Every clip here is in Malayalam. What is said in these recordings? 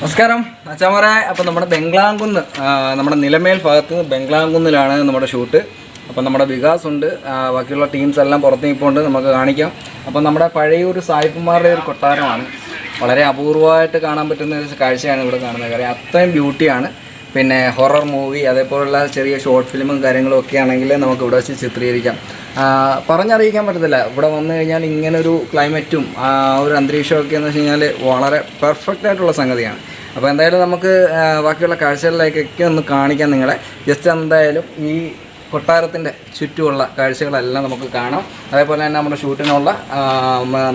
നമസ്കാരം അച്ചാമാരെ. അപ്പോൾ നമ്മുടെ ബംഗ്ലാംകുന്ന്, നമ്മുടെ നിലമേൽ ഭാഗത്ത് ബംഗ്ലാംകുന്നിലാണ് നമ്മുടെ ഷൂട്ട്. അപ്പോൾ നമ്മുടെ വികാസ് ഉണ്ട്, ബാക്കിയുള്ള ടീംസ് എല്ലാം പുറത്ത് നിൽപ്പുണ്ട്, നമുക്ക് കാണിക്കാം. അപ്പോൾ നമ്മുടെ പഴയൊരു സായിപ്പന്മാരുടെ ഒരു കൊട്ടാരമാണ്. വളരെ അപൂർവമായിട്ട് കാണാൻ പറ്റുന്ന ഒരു കാഴ്ചയാണ് ഇവിടെ കാണുന്നത്. കാര്യം അത്രയും ബ്യൂട്ടിയാണ്. പിന്നെ ഹൊറർ മൂവി അതേപോലുള്ള ചെറിയ ഷോർട്ട് ഫിലിമും കാര്യങ്ങളും ഒക്കെ ആണെങ്കിൽ നമുക്ക് ഇവിടെ വെച്ച് ചിത്രീകരിക്കാം. പറഞ്ഞറിയിക്കാൻ പറ്റത്തില്ല. ഇവിടെ വന്നു കഴിഞ്ഞാൽ ഇങ്ങനൊരു ക്ലൈമറ്റും ഒരു അന്തരീക്ഷമൊക്കെ എന്ന് വെച്ച് കഴിഞ്ഞാൽ വളരെ പെർഫെക്റ്റ് ആയിട്ടുള്ള സംഗതിയാണ്. അപ്പോൾ എന്തായാലും നമുക്ക് ബാക്കിയുള്ള കാഴ്ചകളിലേക്കൊക്കെ ഒന്ന് കാണിക്കാം നിങ്ങളെ. ജസ്റ്റ് എന്തായാലും ഈ കൊട്ടാരത്തിൻ്റെ ചുറ്റുമുള്ള കാഴ്ചകളെല്ലാം നമുക്ക് കാണാം. അതേപോലെ തന്നെ നമ്മുടെ ഷൂട്ടിനുള്ള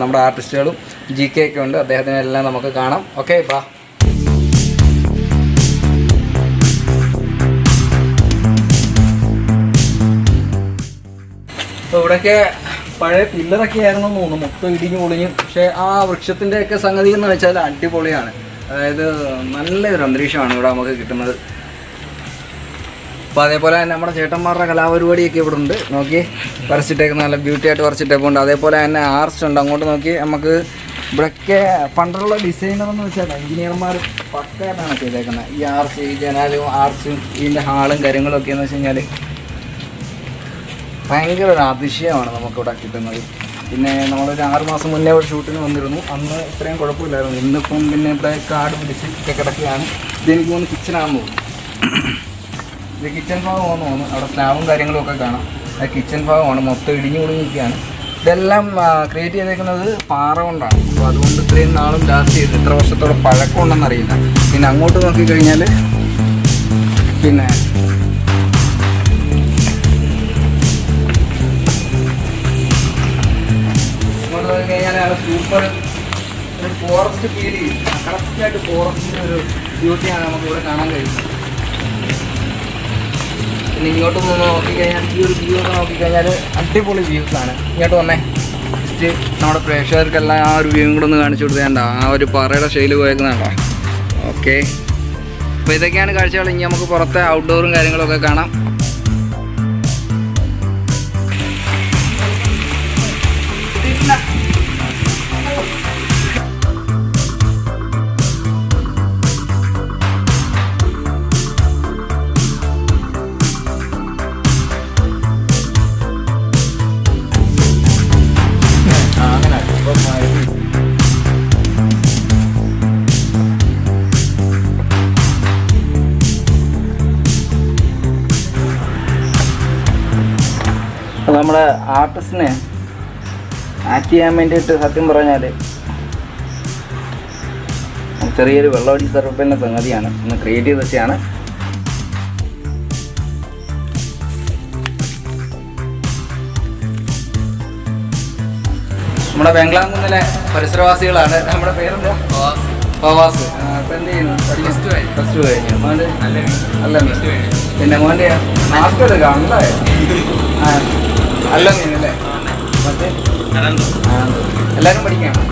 നമ്മുടെ ആർട്ടിസ്റ്റുകളും GK ഒക്കെ ഉണ്ട്, അദ്ദേഹത്തിനെല്ലാം നമുക്ക് കാണാം. ഓക്കെ, ബാ. അപ്പോൾ ഇവിടെയൊക്കെ പഴയ പില്ലറൊക്കെ ആയിരുന്നു തോന്നുന്നു, മൊത്തം ഇടിഞ്ഞു പൊളിഞ്ഞു. പക്ഷേ ആ വൃക്ഷത്തിൻ്റെയൊക്കെ സംഗതി എന്ന് വെച്ചാൽ അടിപൊളിയാണ്. അതായത് നല്ലൊരു അന്തരീക്ഷമാണ് ഇവിടെ നമുക്ക് കിട്ടുന്നത്. അപ്പോൾ അതേപോലെ തന്നെ നമ്മുടെ ചേട്ടന്മാരുടെ കലാപരിപാടിയൊക്കെ ഇവിടെ ഉണ്ട്. നോക്കി വരച്ചിട്ടേക്ക് നല്ല ബ്യൂട്ടി ആയിട്ട് വരച്ചിട്ടേക്കുണ്ട്. അതേപോലെ തന്നെ ആർച്ച് ഉണ്ട്. അങ്ങോട്ട് നോക്കി നമുക്ക് ഇവിടെയൊക്കെ പണ്ടുള്ള ഡിസൈനർ എന്ന് വെച്ചാൽ എഞ്ചിനീയർമാർ പക്കയായിട്ടാണ് ചെയ്തേക്കുന്നത്. ഈ ആർച്ച്, ഈ ജനാലും ആർച്ചും ഇതിൻ്റെ ഹാളും കാര്യങ്ങളൊക്കെ എന്ന് വെച്ച് കഴിഞ്ഞാൽ ഭയങ്കര ഒരു അതിശയമാണ് നമുക്കിവിടെ കിട്ടുന്നത്. പിന്നെ നമ്മളൊരു 6 മാസം മുന്നേ ഒരു ഷൂട്ടിന് വന്നിരുന്നു. അന്ന് ഇത്രയും കുഴപ്പമില്ലായിരുന്നു. ഇന്നിപ്പം പിന്നെ ഇവിടെ കാട് പിടിച്ചിട്ടൊക്കെ കിടക്കുകയാണ്. ഇതെനിക്ക് തോന്നുന്നു കിച്ചനാണെന്ന് തോന്നുന്നു. ഇത് കിച്ചൺ ഭാഗമാണെന്ന് തോന്നുന്നു. അവിടെ സ്ലാബും കാര്യങ്ങളും ഒക്കെ കാണാം. അത് കിച്ചൺ ഭാഗമാണ്. മൊത്തം ഇടിഞ്ഞു കുടുങ്ങിയിരിക്കുകയാണ്. ഇതെല്ലാം ക്രിയേറ്റ് ചെയ്തേക്കുന്നത് പാറ കൊണ്ടാണ്. അപ്പോൾ അതുകൊണ്ട് ഇത്രയും നാളും ലാസ്റ്റ് ചെയ്ത് ഇത്ര വർഷത്തോളം പഴക്കമുണ്ടെന്നറിയില്ല. പിന്നെ അങ്ങോട്ട് നോക്കിക്കഴിഞ്ഞാൽ പിന്നെ സൂപ്പർ ഒരു ഫോറസ്റ്റ് ഫീൽ ചെയ്യും. കറക്റ്റായിട്ട് ഫോറസ്റ്റിൻ്റെ ഒരു ബ്യൂട്ടിയാണ് നമുക്കിവിടെ കാണാൻ കഴിയുന്നത്. പിന്നെ ഇങ്ങോട്ട് നിന്ന് നോക്കിക്കഴിഞ്ഞാൽ ഈ ഒരു വ്യൂ ഒക്കെ നോക്കിക്കഴിഞ്ഞാൽ അടിപൊളി വ്യൂസാണ്. ഇങ്ങോട്ട് വന്നേ, ജസ്റ്റ് നമ്മുടെ പ്രേക്ഷകർക്കെല്ലാം ആ ഒരു വ്യൂവും കൂടെ ഒന്ന് കാണിച്ചു കൊടുത്തേണ്ട. ആ ഒരു പറയുടെ ഷെയിൽ പോയേക്കുന്നുണ്ടോ? ഓക്കെ, അപ്പോൾ ഇതൊക്കെയാണ് കാഴ്ചകൾ. ഇനി നമുക്ക് പുറത്തെ ഔട്ട്ഡോറും കാര്യങ്ങളൊക്കെ കാണാം. നമ്മുടെ ആർട്ടിസ്റ്റിനെ ആക്ട് ചെയ്യാൻ വേണ്ടിയിട്ട് സത്യം പറഞ്ഞാൽ ചെറിയൊരു വെള്ളമടി സർവപ്പലിൻ്റെ സംഗതിയാണ് ഒന്ന് ക്രിയേറ്റ് ചെയ്ത് വെച്ചാണ്. നമ്മുടെ ബംഗ്ലാകുന്നിലെ പരിസരവാസികളാണ്. നമ്മുടെ പേരെന്താ? ഫവാസ്. ഇപ്പം എന്ത് ചെയ്യുന്നു? പ്ലസ് ടു കഴിഞ്ഞു. മോൻ്റെ അല്ല പിന്നെ മോൻ്റെ മാസ്ക് എടുക്കാം അല്ലേ? അല്ല മീനല്ലേ? മറ്റേ എല്ലാവരും പഠിക്കുകയാണ്.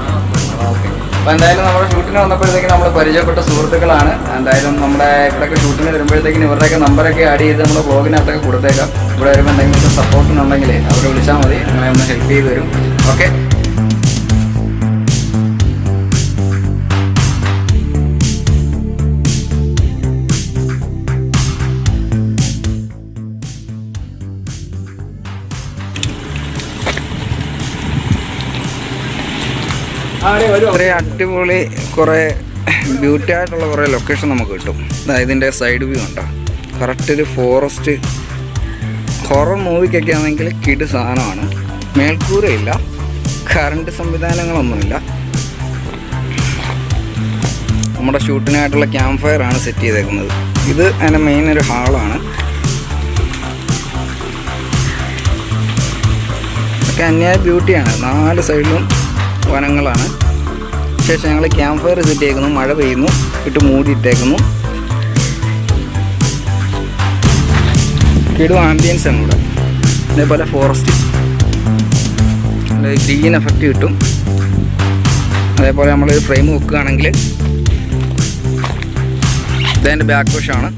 ഓക്കെ. അപ്പോൾ എന്തായാലും നമ്മുടെ ഷൂട്ടിന് വന്നപ്പോഴത്തേക്കും നമ്മൾ പരിചയപ്പെട്ട സുഹൃത്തുക്കളാണ്. എന്തായാലും നമ്മുടെ ഇവിടെയൊക്കെ ഷൂട്ടിന് വരുമ്പോഴത്തേക്കും ഇവരുടെയൊക്കെ നമ്പറൊക്കെ ആഡ് ചെയ്ത് നമ്മുടെ ബ്ലോഗിനകത്തൊക്കെ കൊടുത്തേക്കാം. ഇവിടെ വരുമ്പോൾ എന്തെങ്കിലും സപ്പോർട്ടിനുണ്ടെങ്കിൽ അവരെ വിളിച്ചാൽ മതി, നിങ്ങളെ ഒന്ന് ഹെൽപ്പ് ചെയ്ത് തരും. ഓക്കെ. ഇത്രയും അടിപൊളി കുറേ ബ്യൂട്ടി ആയിട്ടുള്ള കുറേ ലൊക്കേഷൻ നമുക്ക് കിട്ടും. ഇതിൻ്റെ സൈഡ് വ്യൂ ഉണ്ടോ? കറക്റ്റ് ഒരു ഫോറസ്റ്റ് ഹൊറർ മൂവിക്കൊക്കെ ആണെങ്കിൽ കിട് സാധനമാണ്. മേൽക്കൂരയില്ല, കറണ്ട് സംവിധാനങ്ങളൊന്നുമില്ല. നമ്മുടെ ഷൂട്ടിനായിട്ടുള്ള ക്യാമ്പ് ഫയറാണ് സെറ്റ് ചെയ്തേക്കുന്നത്. ഇത് അതിൻ്റെ മെയിൻ ഒരു ഹാളാണ്. ഒക്കെ അന്യായ ബ്യൂട്ടിയാണ്. 4 സൈഡിലും വനങ്ങളാണ്. ശേഷം ഞങ്ങൾ ക്യാമ്പ് ഫയർ സെറ്റ് ചെയ്യിക്കുന്നു. മഴ പെയ്യുന്നു, ഇട്ട് മൂടിയിട്ടേക്കുന്നു. കിടു ആംബിയൻസ് ആണ് ഇവിടെ. അതേപോലെ ഫോറസ്റ്റ് ഗ്രീൻ എഫക്റ്റ് കിട്ടും. അതേപോലെ നമ്മളൊരു ഫ്രെയിം വെക്കുകയാണെങ്കിൽ ഇതതിൻ്റെ ബാക്ക് വശമാണ്.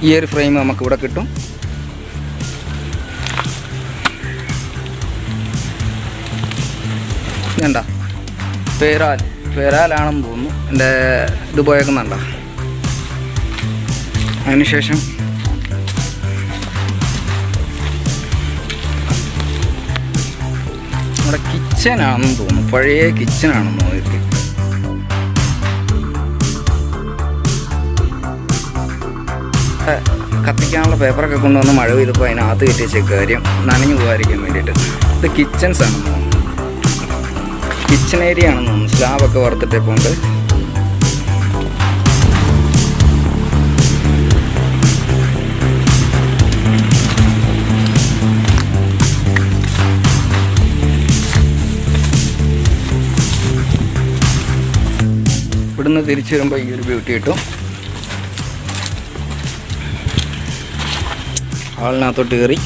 ഈ ഒരു ഫ്രെയിം നമുക്കിവിടെ കിട്ടും. ഇതുണ്ട പേരാലാണെന്ന് തോന്നുന്നു. എൻ്റെ ഇത് പോയേക്കുന്നുണ്ടോ? അതിനുശേഷം നമ്മുടെ കിച്ചനാണെന്ന് തോന്നുന്നു. പഴയ കിച്ചനാണെന്ന് തോന്നി. കത്തിക്കാനുള്ള പേപ്പറൊക്കെ കൊണ്ടുവന്ന് മഴ പെയ്തപ്പോൾ അതിനകത്ത് കയറ്റി വെച്ച കാര്യം നനഞ്ഞു പോകാതിരിക്കാൻ വേണ്ടിയിട്ട്. ഇത് കിച്ചൻസ് ആണെന്ന് തോന്നുന്നു. കിച്ചൺ ഏരിയ ആണെന്ന് തോന്നുന്നു. സ്ലാബൊക്കെ വറുത്തിട്ടേപ്പോണ്ട്. ഇവിടുന്ന് തിരിച്ചു വരുമ്പോൾ ഈ ഒരു ബ്യൂട്ടി കിട്ടും. ഹാളിനകത്തോട്ട് കയറി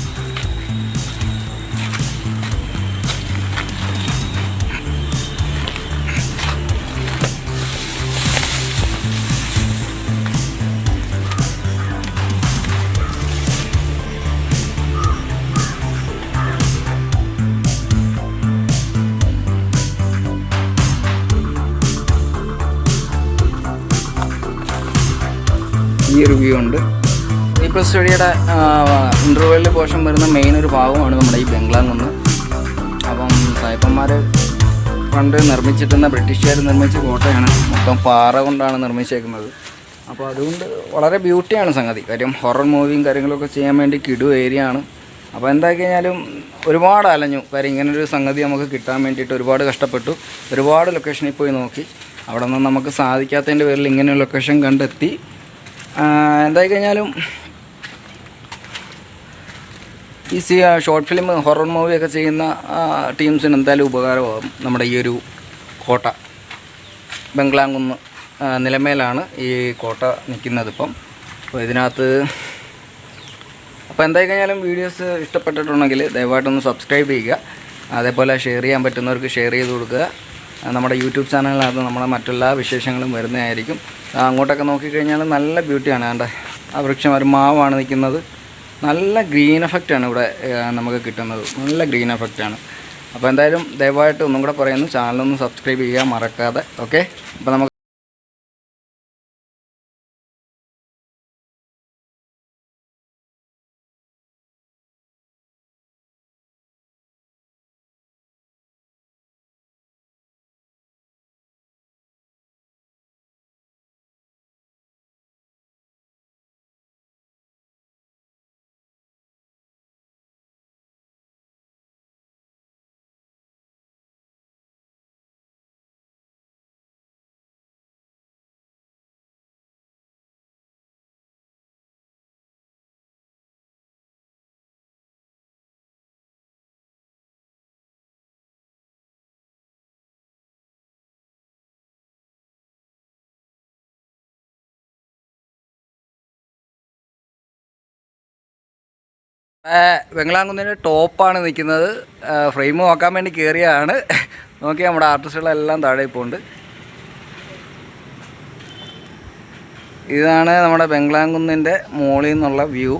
ഈ ഒരു വ്യൂ ഉണ്ട്. ഇപ്പോൾ സ്റ്റഡിയുടെ ഇൻ്റർവെല്ലിൽ പോർഷൻ വരുന്ന മെയിൻ ഒരു ഭാഗമാണ് നമ്മുടെ ഈ ബംഗ്ലാകുന്ന്. അപ്പം സായിപ്പന്മാർ പണ്ട് നിർമ്മിച്ചിട്ടുന്ന ബ്രിട്ടീഷുകാർ നിർമ്മിച്ച കോട്ടയാണ്. മൊത്തം പാറ കൊണ്ടാണ് നിർമ്മിച്ചേക്കുന്നത്. അപ്പോൾ അതുകൊണ്ട് വളരെ ബ്യൂട്ടിയാണ് സംഗതി. കാര്യം ഹൊറർ മൂവിയും കാര്യങ്ങളൊക്കെ ചെയ്യാൻ വേണ്ടി കിടു ഏരിയ ആണ്. അപ്പോൾ എന്താ കഴിഞ്ഞാലും ഒരുപാട് അലഞ്ഞു. കാര്യം ഇങ്ങനൊരു സംഗതി നമുക്ക് കിട്ടാൻ വേണ്ടിയിട്ട് ഒരുപാട് കഷ്ടപ്പെട്ടു. ഒരുപാട് ലൊക്കേഷനിൽ പോയി നോക്കി. അവിടെ നിന്ന് നമുക്ക് സാധിക്കാത്തതിൻ്റെ പേരിൽ ഇങ്ങനെ ലൊക്കേഷൻ കണ്ടെത്തി. എന്തായി കഴിഞ്ഞാലും ഈ ഷോർട്ട് ഫിലിം ഹൊറർ മൂവിയൊക്കെ ചെയ്യുന്ന ടീംസിന് എന്തായാലും ഉപകാരമാകും. നമ്മുടെ ഈ ഒരു കോട്ട ബംഗ്ലാകുന്ന് നിലമേലാണ് ഈ കോട്ട നിൽക്കുന്നത് ഇപ്പം. അപ്പോൾ ഇതിനകത്ത് അപ്പോൾ എന്തായി കഴിഞ്ഞാലും വീഡിയോസ് ഇഷ്ടപ്പെട്ടിട്ടുണ്ടെങ്കിൽ ദയവായിട്ടൊന്ന് സബ്സ്ക്രൈബ് ചെയ്യുക. അതേപോലെ ഷെയർ ചെയ്യാൻ പറ്റുന്നവർക്ക് ഷെയർ ചെയ്ത് കൊടുക്കുക. നമ്മുടെ യൂട്യൂബ് ചാനലിനകത്ത് നമ്മുടെ മറ്റെല്ലാ വിശേഷങ്ങളും വരുന്നതായിരിക്കും. അങ്ങോട്ടൊക്കെ നോക്കിക്കഴിഞ്ഞാൽ നല്ല ബ്യൂട്ടിയാണ്. വേണ്ട ആ വൃക്ഷം ഒരു മാവാണ് നിൽക്കുന്നത്. നല്ല ഗ്രീൻ എഫക്റ്റാണ് ഇവിടെ നമുക്ക് കിട്ടുന്നത്. നല്ല ഗ്രീൻ എഫക്റ്റാണ്. അപ്പോൾ എന്തായാലും ദയവായിട്ട് ഒന്നും കൂടെ പറയുന്നു, ചാനലൊന്ന് സബ്സ്ക്രൈബ് ചെയ്യാൻ മറക്കാതെ. ഓക്കെ. അപ്പോൾ നമുക്ക് വെങ്ങളാങ്കുന്നിൻ്റെ ടോപ്പാണ് നിൽക്കുന്നത്. ഫ്രെയിം നോക്കാൻ വേണ്ടി കയറിയാണ്. നോക്കി നമ്മുടെ ആർട്ടിസ്റ്റുകളെല്ലാം താഴെ പോകുന്നുണ്ട്. ഇതാണ് നമ്മുടെ വെങ്ങളാങ്കുന്നിൻ്റെ മുകളിൽ നിന്നുള്ള വ്യൂ.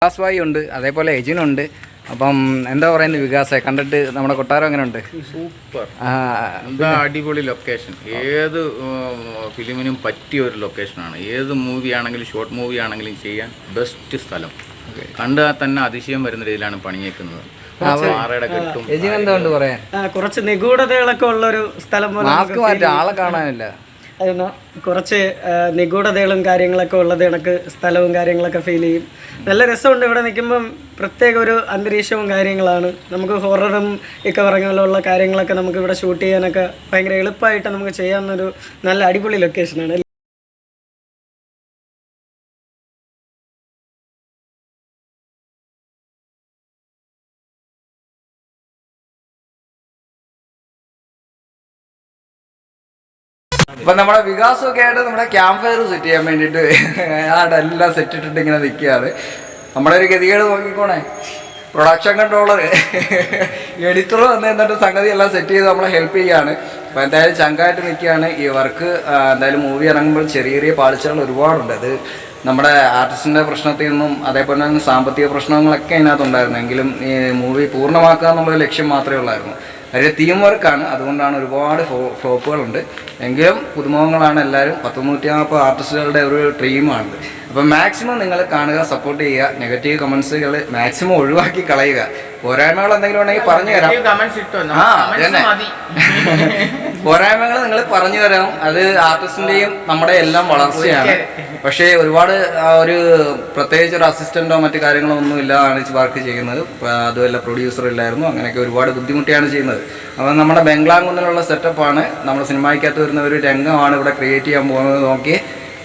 വികാസ് ഭായി ഉണ്ട്, അതേപോലെ എജിനുണ്ട്. അപ്പം എന്താ പറയുന്നത് വികാസെ, കണ്ടിട്ട് നമ്മുടെ കൊട്ടാരം എങ്ങനെ ഉണ്ട്? സൂപ്പർ, എന്താ അടിപൊളി ലൊക്കേഷൻ. ഏത് ഫിലിമിനും പറ്റിയ ഒരു ലൊക്കേഷനാണ്. ഏത് മൂവി ആണെങ്കിലും ഷോർട്ട് മൂവി ആണെങ്കിലും ചെയ്യാൻ ബെസ്റ്റ് സ്ഥലം. കണ്ടാൽ തന്നെ അതിശയം വരുന്ന രീതിയിലാണ് പണിയേക്കുന്നത്. കുറച്ച് നിഗൂഢതകളൊക്കെ ഉള്ളൊരു സ്ഥലം പോലെ ആളെ കാണാനില്ല. കുറച്ച് നിഗൂഢതകളും കാര്യങ്ങളൊക്കെ ഉള്ളത് കണക്ക് സ്ഥലവും കാര്യങ്ങളൊക്കെ ഫീൽ ചെയ്യും. നല്ല രസമുണ്ട് ഇവിടെ നിൽക്കുമ്പം. പ്രത്യേക ഒരു അന്തരീക്ഷവും കാര്യങ്ങളാണ്. നമുക്ക് ഹൊററും ഒക്കെ പറഞ്ഞ പോലുള്ള കാര്യങ്ങളൊക്കെ നമുക്ക് ഇവിടെ ഷൂട്ട് ചെയ്യാനൊക്കെ ഭയങ്കര എളുപ്പമായിട്ട് നമുക്ക് ചെയ്യാവുന്നൊരു നല്ല അടിപൊളി ലൊക്കേഷനാണ്. അപ്പം നമ്മുടെ വികാസമൊക്കെ ആയിട്ട് നമ്മുടെ ക്യാമ്പ് ഫയർ സെറ്റ് ചെയ്യാൻ വേണ്ടിയിട്ട് ആടെ എല്ലാം സെറ്റ് ഇട്ടിട്ട് ഇങ്ങനെ നിൽക്കുകയാണ്. നമ്മുടെ ഒരു ഗതികേട് നോക്കിക്കോണേ. പ്രൊഡക്ഷൻ കൺട്രോളർ എഡിറ്റർ വന്ന് എന്നിട്ട് സംഗതി എല്ലാം സെറ്റ് ചെയ്ത് നമ്മളെ ഹെൽപ്പ് ചെയ്യുകയാണ്. അപ്പോൾ എന്തായാലും ചങ്കായിട്ട് നിൽക്കുകയാണ്. ഈ വർക്ക് എന്തായാലും മൂവി ഇറങ്ങുമ്പോൾ ചെറിയ ചെറിയ പാളിച്ചകൾ ഒരുപാടുണ്ട്. അത് നമ്മുടെ ആർട്ടിസ്റ്റിൻ്റെ പ്രശ്നത്തിൽ നിന്നും അതേപോലെ തന്നെ സാമ്പത്തിക പ്രശ്നങ്ങളൊക്കെ അതിനകത്തുണ്ടായിരുന്നു. എങ്കിലും ഈ മൂവി പൂർണ്ണമാക്കുക എന്നുള്ള ലക്ഷ്യം മാത്രമേ ഉള്ളായിരുന്നു. അതിൽ ടീം വർക്കാണ്, അതുകൊണ്ടാണ് ഒരുപാട് ഫ്ലോപ്പുകളുണ്ട്. എങ്കിലും പുതുമുഖങ്ങളാണ് എല്ലാവരും. 140 ആർട്ടിസ്റ്റുകളുടെ ഒരു ടീമാണിത്. അപ്പം മാക്സിമം നിങ്ങൾ കാണുക, സപ്പോർട്ട് ചെയ്യുക. നെഗറ്റീവ് കമൻസുകൾ മാക്സിമം ഒഴിവാക്കി കളയുക. പോരായ്മകൾ എന്തെങ്കിലും ഉണ്ടെങ്കിൽ പറഞ്ഞു തരാം. പോരായ്മകൾ നിങ്ങൾ പറഞ്ഞു തരാം. അത് ആർട്ടിസ്റ്റിൻ്റെയും നമ്മുടെ എല്ലാം വളർച്ചയാണ്. പക്ഷേ ഒരുപാട് ഒരു പ്രത്യേകിച്ച് ഒരു അസിസ്റ്റൻറ്റോ മറ്റു കാര്യങ്ങളോ ഒന്നും ഇല്ലാതാണ് വർക്ക് ചെയ്യുന്നത്. അതുമല്ല പ്രൊഡ്യൂസർ ഇല്ലായിരുന്നു. അങ്ങനെയൊക്കെ ഒരുപാട് ബുദ്ധിമുട്ടിയാണ് ചെയ്യുന്നത്. അപ്പം നമ്മുടെ ബംഗ്ലാങ്കുന്നിലുള്ള സെറ്റപ്പാണ്. നമ്മുടെ സിനിമയ്ക്കകത്ത് വരുന്ന ഒരു രംഗമാണ് ഇവിടെ ക്രിയേറ്റ് ചെയ്യാൻ പോകുന്നത്. നോക്കി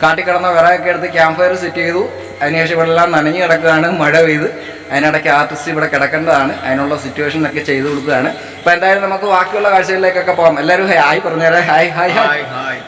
കാട്ടിക്കിടന്ന വിറകൊക്കെ എടുത്ത് ക്യാമ്പ് ഫയർ സെറ്റ് ചെയ്തു. അതിനുശേഷം ഇവിടെ എല്ലാം നനഞ്ഞു കിടക്കുകയാണ്, മഴ പെയ്ത്. അതിനിടയ്ക്ക് ആർട്ടിസ്റ്റ് ഇവിടെ കിടക്കേണ്ടതാണ്. അതിനുള്ള സിറ്റുവേഷനൊക്കെ ചെയ്തു കൊടുക്കുകയാണ്. അപ്പോൾ എന്തായാലും നമുക്ക് ബാക്കിയുള്ള കാഴ്ചകളിലേക്കൊക്കെ പോകാം. എല്ലാവരും ഹായ് പറഞ്ഞുതരാം. Hi hi hi.